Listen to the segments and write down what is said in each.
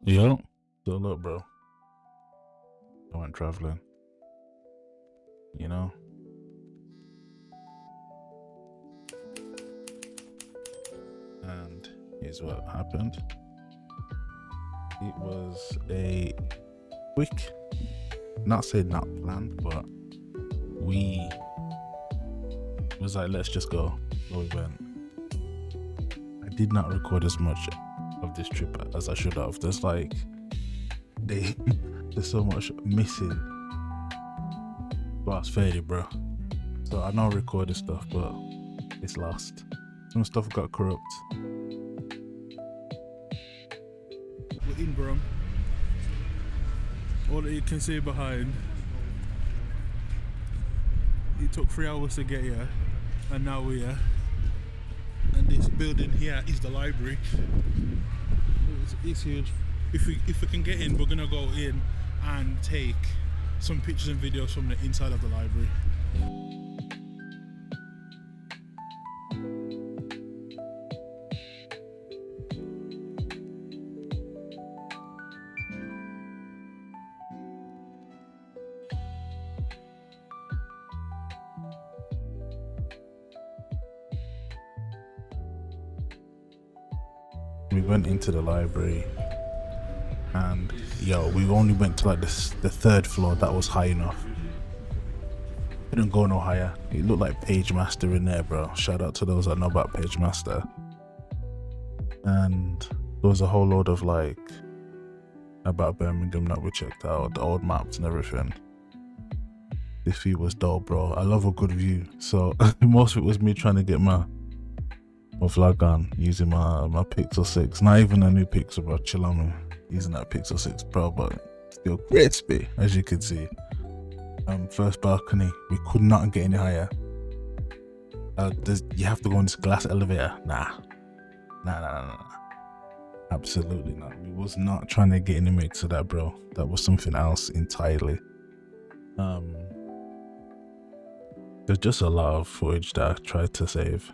Yo, so look, bro. I went traveling, you know, and here's what happened. It was a quick, not say not planned, but we was like, let's just go. So we went. I did not record as much of this trip as I should have. There's like, there's so much missing. But it's fairly, bro. So I know I recorded stuff, but it's lost. Some stuff got corrupt. We're in Brum. All that you can see behind. It took 3 hours to get here, and now we're here. And this building here is the library. It's huge. If we can get in, we're gonna go in and take some pictures and videos from the inside of the library. We went into the library and yo, we only went to like the third floor. That was high enough. Didn't go no higher. It looked like Page Master in there, bro. Shout out to those that know about Page Master. And there was a whole load of like about Birmingham that we checked out, the old maps and everything. This view was dope, bro. I love a good view. So most of it was me trying to get my vlog on using my Pixel 6. Not even a new Pixel, bro. Chill on me. Using that Pixel 6 Pro, but still crispy, as you can see. First balcony, we could not get any higher. You have to go in this glass elevator. Nah. Absolutely not. We was not trying to get in the mix of that, bro. That was something else entirely. There's just a lot of footage that I tried to save.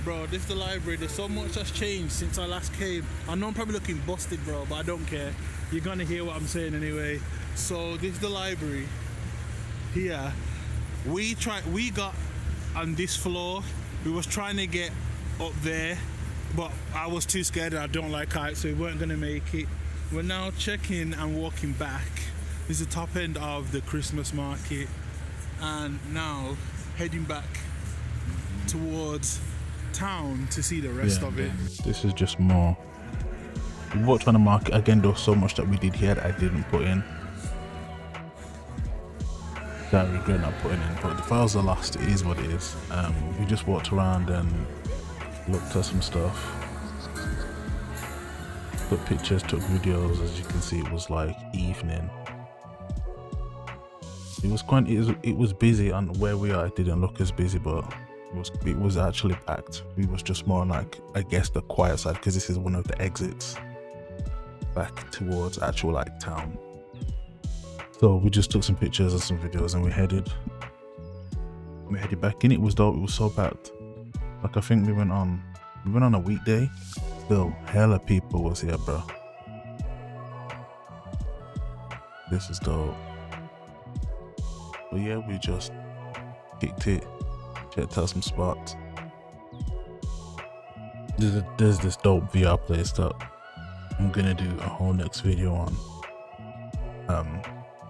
Bro, this is the library. There's so much that's changed since I last came. I know I'm probably looking busted, bro, but I don't care. You're gonna hear what I'm saying anyway. So this is the library. Here, we got on this floor. We was trying to get up there, but I was too scared and I don't like heights, so we weren't gonna make it. We're now checking and walking back. This is the top end of the Christmas market, and now heading back towards town to see the rest of it. This is just more. We walked on the market again. There was so much that we did here that I didn't put in. That I regret not putting in, but the files are lost. It is what it is. We just walked around and looked at some stuff, took pictures, took videos. As you can see, it was like evening. It was busy, and where we are, it didn't look as busy, but it was actually packed. We was just more like, I guess, the quiet side, because this is one of the exits back towards actual like town. So we just took some pictures and some videos, and we headed back in. It was dope. It was so packed. Like, I think we went on a weekday. Still hella people was here, bro. This is dope. But yeah, we just kicked it, checked out some spots. There's this dope VR place that I'm gonna do a whole next video on.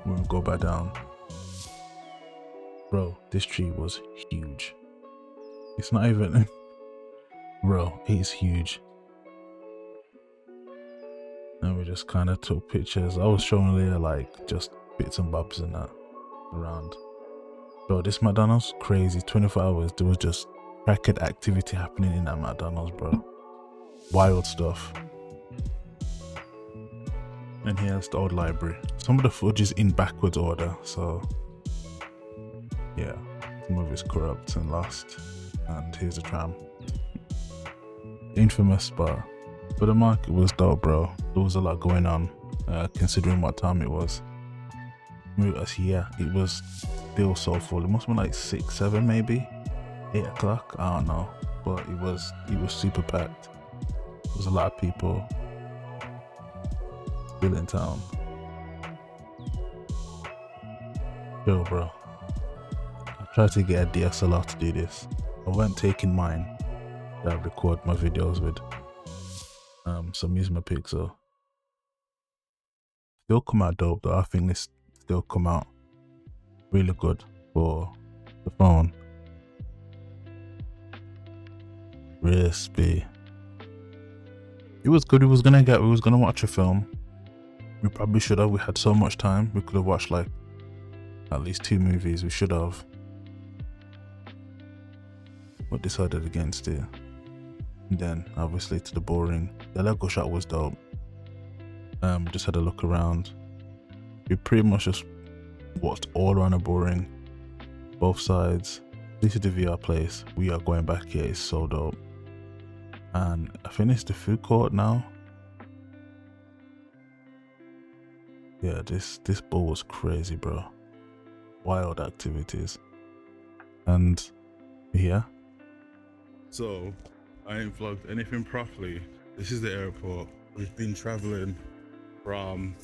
When we go back down. Bro, this tree was huge. It's not even bro, it's huge. And we just kind of took pictures. I was showing Leah like just bits and bobs and that around. Bro, this McDonald's crazy. 24 hours there was just crackhead activity happening in that McDonald's, bro. Wild stuff. And here's the old library. Some of the footage is in backwards order, so yeah, some of it's corrupt and lost. And here's a tram. Infamous spot. But the market was dope, bro. There was a lot going on, considering what time it was. Yeah, it was still so full. It must have been like 6, 7 maybe, 8 o'clock. I don't know, but it was super packed. There was a lot of people. Still in town. Yo, bro. I tried to get a DSLR to do this. I weren't taking mine that I record my videos with. So I'm using my Pixel. Still come out dope though. I think this still come out really good for the phone. Crispy. It was good. We was gonna watch a film. We probably should have. We had so much time. We could have watched like at least 2 movies. We should have. But decided against it. And then obviously to the boring. The Lego shot was dope. Just had a look around. We pretty much just watched all around the boring. Both sides. This is the VR place. We are going back here. It's so dope. And I finished the food court now. Yeah, this ball was crazy, bro. Wild activities. And yeah. So I ain't vlogged anything properly. This is the airport. We've been traveling from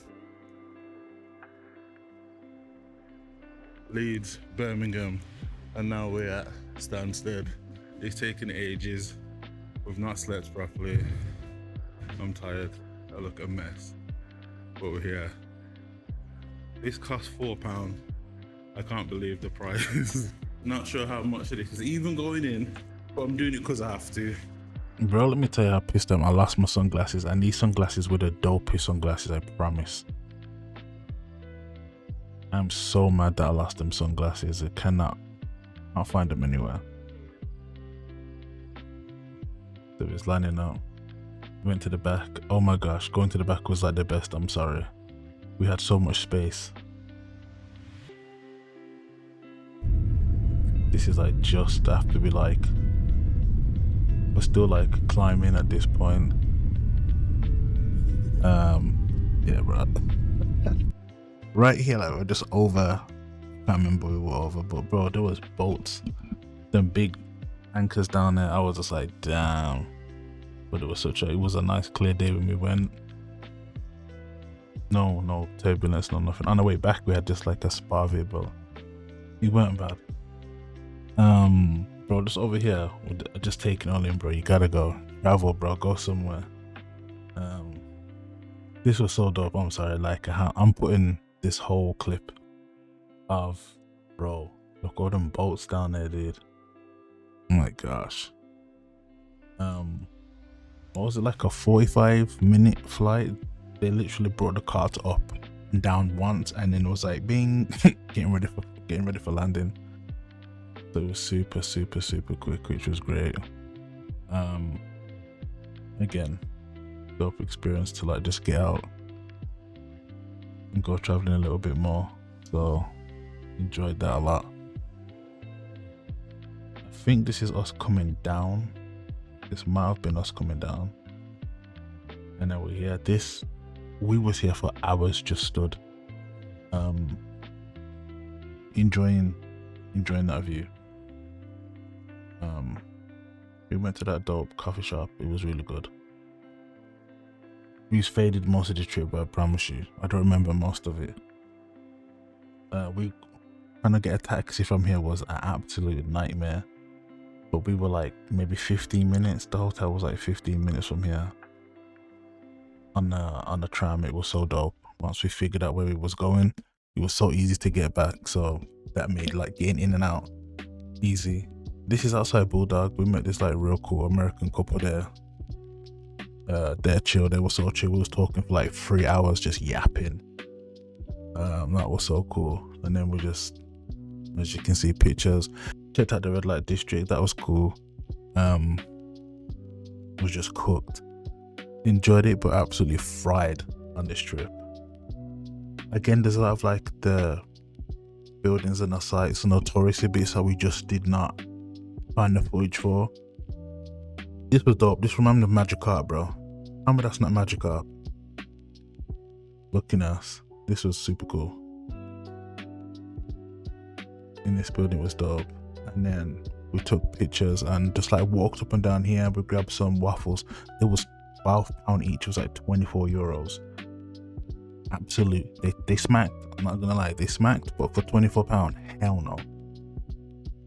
Leeds, Birmingham, and now we're at Stansted. It's taken ages. We've not slept properly. I'm tired. I look a mess. But we're here. This cost £4. I can't believe the price. Not sure how much it is. Even going in, but I'm doing it because I have to. Bro, let me tell you how pissed I am. I lost my sunglasses, and these sunglasses were the dopest sunglasses, I promise. I'm so mad that I lost them sunglasses. I can't find them anywhere. So it's lining up. Went to the back. Oh my gosh, going to the back was like the best. I'm sorry. We had so much space. This is like just after we like. We're still like climbing at this point. Yeah, bro. Right here, like we're just over. I can't remember we were over, but bro, there was boats, them big anchors down there. I was just like, damn. But it was a nice clear day when we went. No turbulence, no nothing. On the way back, we had just like a spa view, but it weren't bad. Bro, just over here, we're just taking all in, bro. You gotta go travel, bro. Go somewhere. This was so dope. I'm sorry, like I'm putting this whole clip of, bro, look all them boats down there, dude. Oh my gosh. What was it, like a 45-minute flight? They literally brought the cart up and down once, and then it was like bing, getting ready for landing. So it was super quick, which was great. Again, dope experience to like just get out and go traveling a little bit more. So enjoyed that a lot. I think this is us coming down. This might have been us coming down. And then we're here. We was here for hours, just stood. Enjoying that view. We went to that dope coffee shop. It was really good. We faded most of the trip, but I promise you, I don't remember most of it. We trying to get a taxi from here was an absolute nightmare. But we were like maybe 15 minutes. The hotel was like 15 minutes from here. On the tram, it was so dope. Once we figured out where we was going, it was so easy to get back. So that made like getting in and out easy. This is outside Bulldog. We met this like real cool American couple there. They're chill. They were so chill. We was talking for like 3 hours, just yapping. That was so cool. And then we just, as you can see, pictures. Checked out the red light district. That was cool. It was just cooked. Enjoyed it, but absolutely fried on this trip. Again, there's a lot of like the buildings and the sites and the touristy bits that we just did not find the footage for. This was dope. This reminded me of Magikarp, bro. How many that's not Magikarp? Looking at us. This was super cool. In this building was dope. And then we took pictures and just like walked up and down here. We grabbed some waffles. It was £12 each. It was like 24 euros. Absolute. They smacked. I'm not gonna lie, they smacked, but for £24, hell no.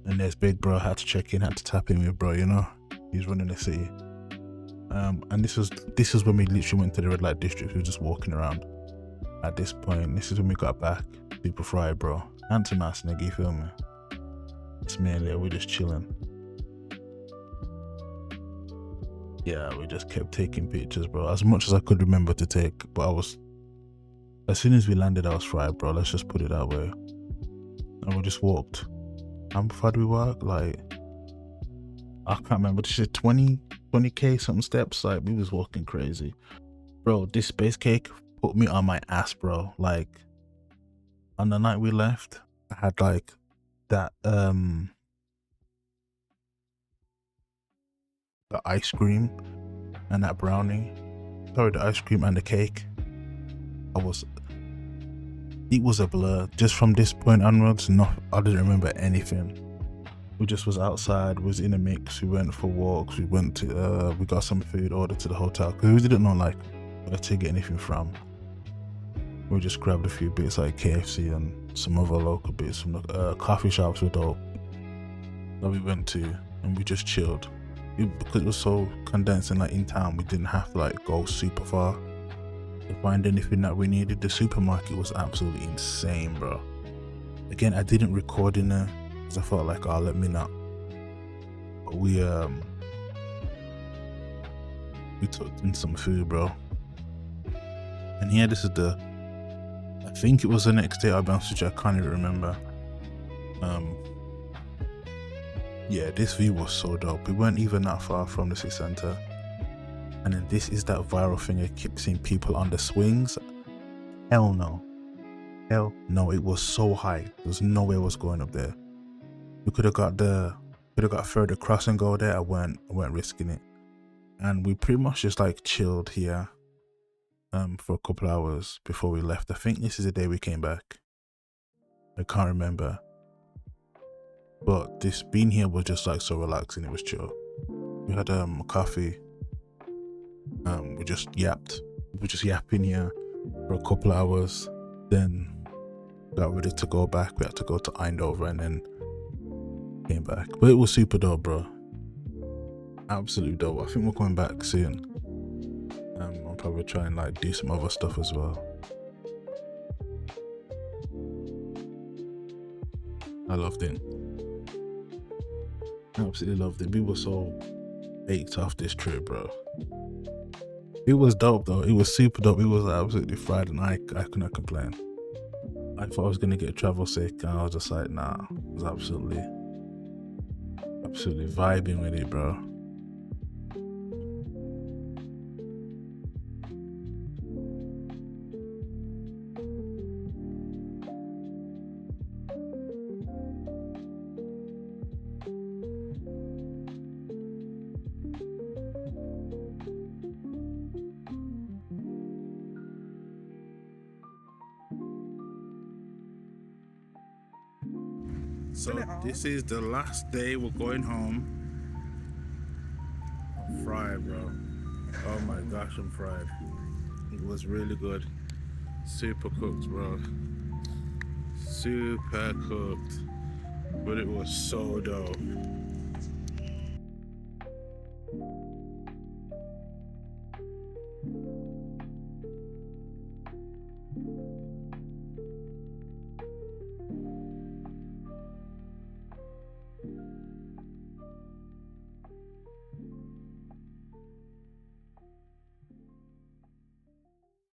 And there's big bro, had to check in, had to tap in with bro, you know? He's running the city. And this was when we literally went to the red light district. We were just walking around. At this point, this is when we got back. Super fried, bro. Handsome ass nigga, you feel me? It's me and Leo, we're just chilling. Yeah, we just kept taking pictures, bro. As much as I could remember to take, but as soon as we landed, I was fried, bro. Let's just put it that way. And we just walked. How far did we walk? Like, I can't remember. This is 20k something steps. Like, we was walking crazy. Bro, this space cake put me on my ass, bro. Like, on the night we left, I had like that, the ice cream and that brownie. Sorry, the ice cream and the cake. It was a blur. Just from this point onwards, I didn't remember anything. We just was outside, was in a mix. We went for walks. We went to, we got some food ordered to the hotel because we didn't know like where to get anything from. We just grabbed a few bits like KFC and some other local bits from the coffee shops were dope that we went to, and we just chilled. Because it was so condensed and like in town, we didn't have to like go super far to find anything that we needed. The supermarket was absolutely insane, bro. Again, I didn't record in there because I felt like, oh, let me not. But we took in some food, bro. And yeah, this is I think it was the next day. I'll be honest with you, I can't even remember. Yeah, this view was so dope. We weren't even that far from the city center. And then this is that viral thing. I keep seeing people on the swings. Hell no. Hell no, it was so high. There's no way I was going up there. We could have got further across and go there. I weren't risking it. And we pretty much just like chilled here for a couple hours before we left. I think this is the day we came back. I can't remember. But this being here was just like so relaxing. It was chill. We had coffee. We just yapped. We were just yapping here for a couple of hours. Then got ready to go back. We had to go to Eindhoven and then came back. But it was super dope, bro. Absolutely dope. I think we're going back soon. I'll probably try and like do some other stuff as well. I loved it. Absolutely loved it. We were so baked off this trip, bro. It was dope though. It was super dope. It was absolutely fried, and I could not complain. I thought I was gonna get travel sick, and I was just like, nah. I was absolutely vibing with it, bro. So this is the last day. We're going home. I'm fried, bro. Oh my gosh, I'm fried. It was really good. Super cooked, bro. Super cooked. But it was so dope.